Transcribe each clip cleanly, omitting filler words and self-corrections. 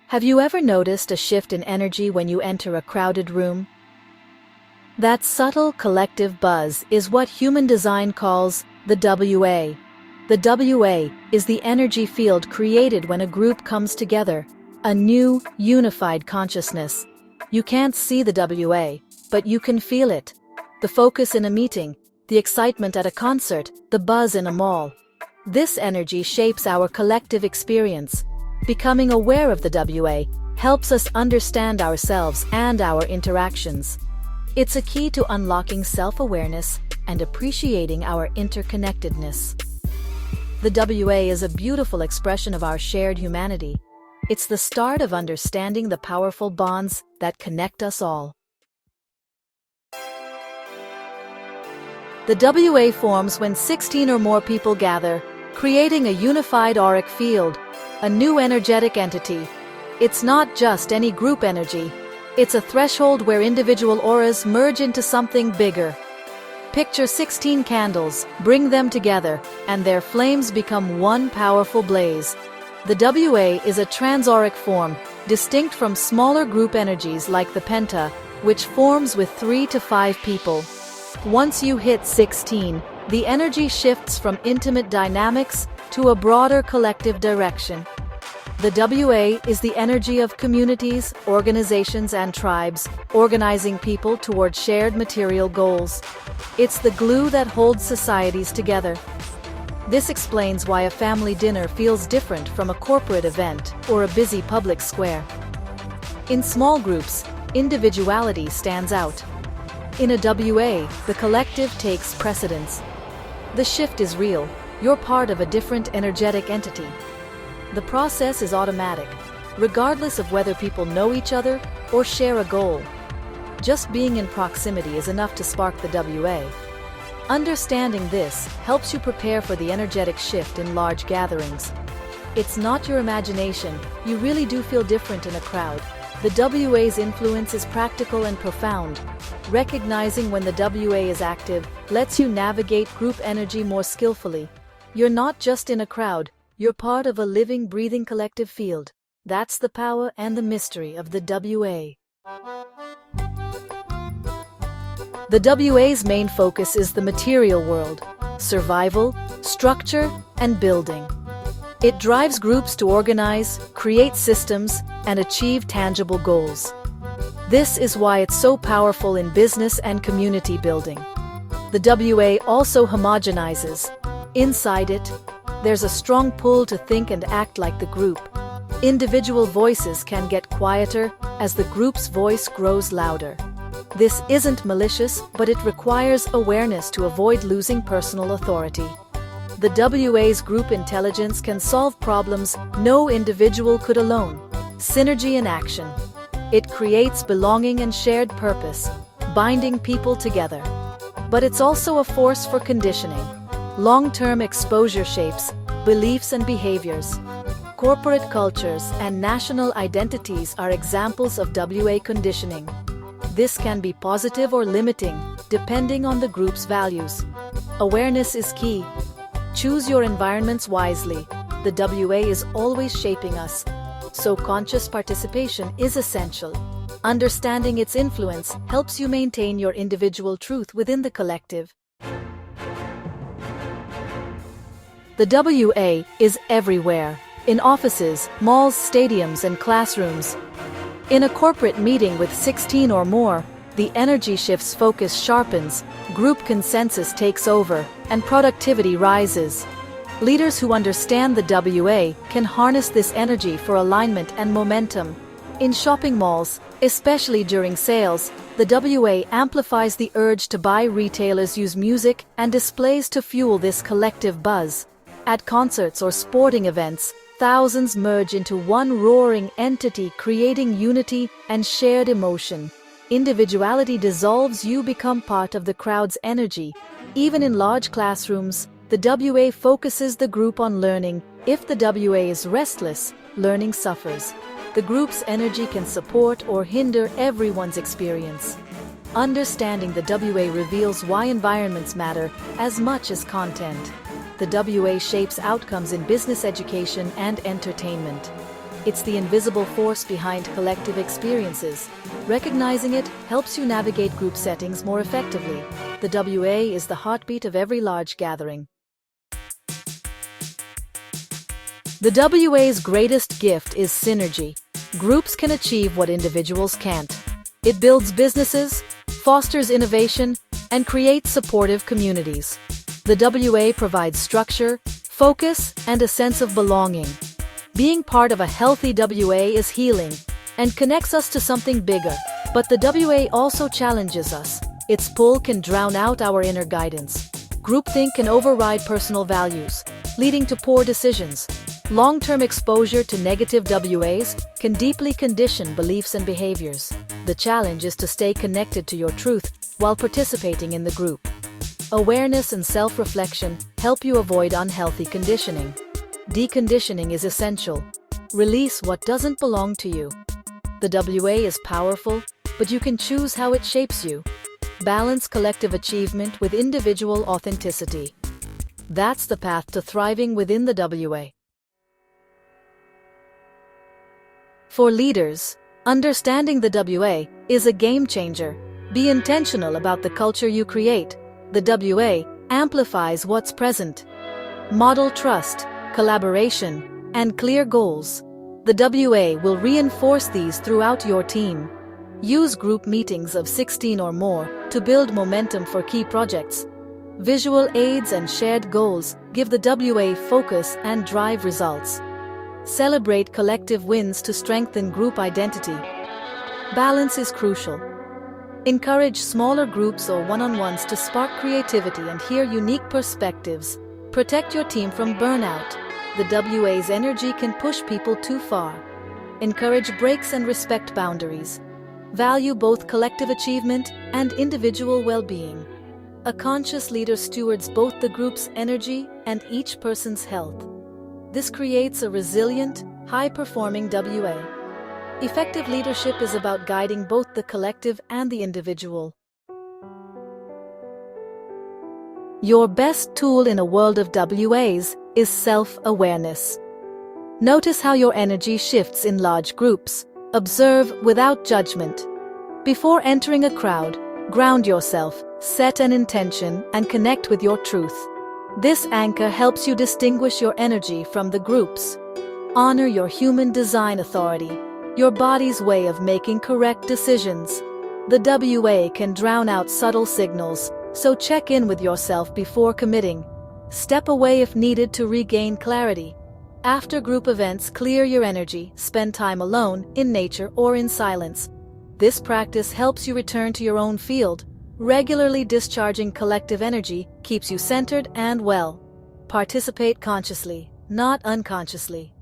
Have you ever noticed a shift in energy when you enter a crowded room? That subtle collective buzz is what human design calls the WA. The WA is the energy field created when a group comes together, a new, unified consciousness. You can't see the WA, but you can feel it. The focus in a meeting, the excitement at a concert, the buzz in a mall. This energy shapes our collective experience. Becoming aware of the WA helps us understand ourselves and our interactions. It's a key to unlocking self-awareness and appreciating our interconnectedness. The WA is a beautiful expression of our shared humanity. It's the start of understanding the powerful bonds that connect us all. The WA forms when 16 or more people gather, creating a unified auric field, a new energetic entity. It's not just any group energy. It's a threshold where individual auras merge into something bigger. Picture 16 candles, bring them together, and their flames become one powerful blaze. The WA is a trans-auric form, distinct from smaller group energies like the penta, which forms with 3 to 5 people. Once you hit 16, the energy shifts from intimate dynamics to a broader collective direction. The WA is the energy of communities, organizations, and tribes, organizing people toward shared material goals. It's the glue that holds societies together. This explains why a family dinner feels different from a corporate event or a busy public square. In small groups, individuality stands out. In a WA, the collective takes precedence. The shift is real. You're part of a different energetic entity. The process is automatic, regardless of whether people know each other or share a goal. Just being in proximity is enough to spark the WA. Understanding this helps you prepare for the energetic shift in large gatherings. It's not your imagination, you really do feel different in a crowd. The WA's influence is practical and profound. Recognizing when the WA is active lets you navigate group energy more skillfully. You're not just in a crowd, you're part of a living, breathing collective field. That's the power and the mystery of the WA. The WA's main focus is the material world, survival, structure, and building. It drives groups to organize, create systems, and achieve tangible goals. This is why it's so powerful in business and community building. The WA also homogenizes. Inside it, there's a strong pull to think and act like the group. Individual voices can get quieter as the group's voice grows louder. This isn't malicious, but it requires awareness to avoid losing personal authority. The WA's group intelligence can solve problems no individual could alone. Synergy in action. It creates belonging and shared purpose, binding people together. But it's also a force for conditioning. Long-term exposure shapes beliefs and behaviors. Corporate cultures and national identities are examples of WA conditioning. This can be positive or limiting, depending on the group's values. Awareness is key. Choose your environments wisely. The WA is always shaping us, so conscious participation is essential. Understanding its influence helps you maintain your individual truth within the collective. The WA is everywhere, in offices, malls, stadiums, and classrooms. In a corporate meeting with 16 or more, the energy shift's focus sharpens, group consensus takes over, and productivity rises. Leaders who understand the WA can harness this energy for alignment and momentum. In shopping malls, especially during sales, the WA amplifies the urge to buy. Retailers use music and displays to fuel this collective buzz. At concerts or sporting events, thousands merge into one roaring entity, creating unity and shared emotion. Individuality dissolves, you become part of the crowd's energy. Even in large classrooms, the WA focuses the group on learning. If the WA is restless, learning suffers. The group's energy can support or hinder everyone's experience. Understanding the WA reveals why environments matter as much as content. The WA shapes outcomes in business, education, and entertainment. It's the invisible force behind collective experiences. Recognizing it helps you navigate group settings more effectively. The WA is the heartbeat of every large gathering. The WA's greatest gift is synergy. Groups can achieve what individuals can't. It builds businesses, fosters innovation, and creates supportive communities. The WA provides structure, focus, and a sense of belonging. Being part of a healthy WA is healing and connects us to something bigger. But the WA also challenges us. Its pull can drown out our inner guidance. Groupthink can override personal values, leading to poor decisions. Long-term exposure to negative WAs can deeply condition beliefs and behaviors. The challenge is to stay connected to your truth while participating in the group. Awareness and self-reflection help you avoid unhealthy conditioning. Deconditioning is essential. Release what doesn't belong to you. The WA is powerful, but you can choose how it shapes you. Balance collective achievement with individual authenticity. That's the path to thriving within the WA. For leaders, understanding the WA is a game changer. Be intentional about the culture you create. The WA amplifies what's present. Model trust, collaboration, and clear goals. The WA will reinforce these throughout your team. Use group meetings of 16 or more to build momentum for key projects. Visual aids and shared goals give the WA focus and drive results. Celebrate collective wins to strengthen group identity. Balance is crucial. Encourage smaller groups or one-on-ones to spark creativity and hear unique perspectives. Protect your team from burnout. The WA's energy can push people too far. Encourage breaks and respect boundaries. Value both collective achievement and individual well-being. A conscious leader stewards both the group's energy and each person's health. This creates a resilient, high-performing WA. Effective leadership is about guiding both the collective and the individual. Your best tool in a world of WAs is self-awareness. Notice how your energy shifts in large groups. Observe without judgment. Before entering a crowd, ground yourself, set an intention, and connect with your truth. This anchor helps you distinguish your energy from the group's. Honor your human design authority, your body's way of making correct decisions. The WA can drown out subtle signals, so check in with yourself before committing. Step away if needed to regain clarity. After group events, clear your energy, spend time alone, in nature or in silence. This practice helps you return to your own field. Regularly discharging collective energy keeps you centered and well. Participate consciously, not unconsciously.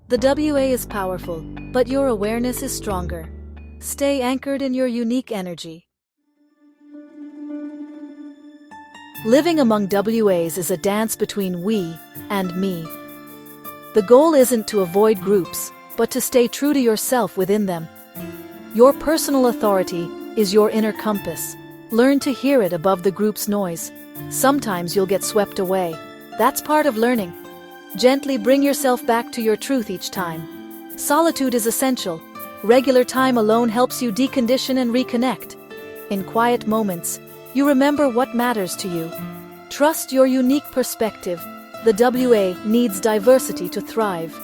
The WA is powerful, but your awareness is stronger. Stay anchored in your unique energy. Living among WAs is a dance between we and me. The goal isn't to avoid groups, but to stay true to yourself within them. Your personal authority is your inner compass. Learn to hear it above the group's noise. Sometimes you'll get swept away. That's part of learning. Gently bring yourself back to your truth each time. Solitude is essential. Regular time alone helps you decondition and reconnect. In quiet moments, you remember what matters to you. Trust your unique perspective. The WA needs diversity to thrive.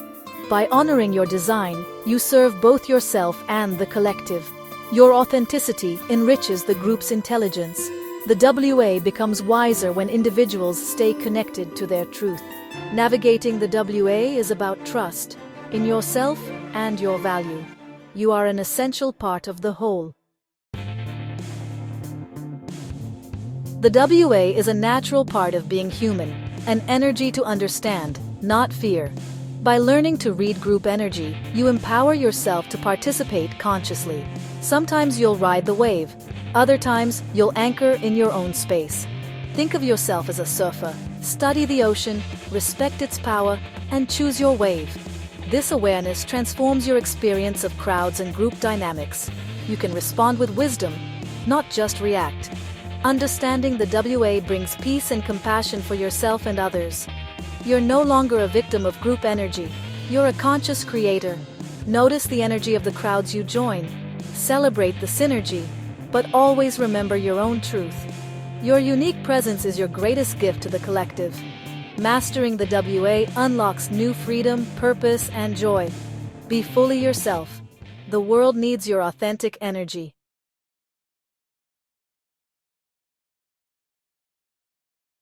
By honoring your design, you serve both yourself and the collective. Your authenticity enriches the group's intelligence. The WA becomes wiser when individuals stay connected to their truth. Navigating the WA is about trust in yourself and your value. You are an essential part of the whole. The WA is a natural part of being human, an energy to understand, not fear. By learning to read group energy, you empower yourself to participate consciously. Sometimes you'll ride the wave, other times you'll anchor in your own space. Think of yourself as a surfer. Study the ocean, respect its power, and choose your wave. This awareness transforms your experience of crowds and group dynamics. You can respond with wisdom, not just react. Understanding the WA brings peace and compassion for yourself and others. You're no longer a victim of group energy. You're a conscious creator. Notice the energy of the crowds you join. Celebrate the synergy, but always remember your own truth. Your unique presence is your greatest gift to the collective. Mastering the WA unlocks new freedom, purpose, and joy. Be fully yourself. The world needs your authentic energy.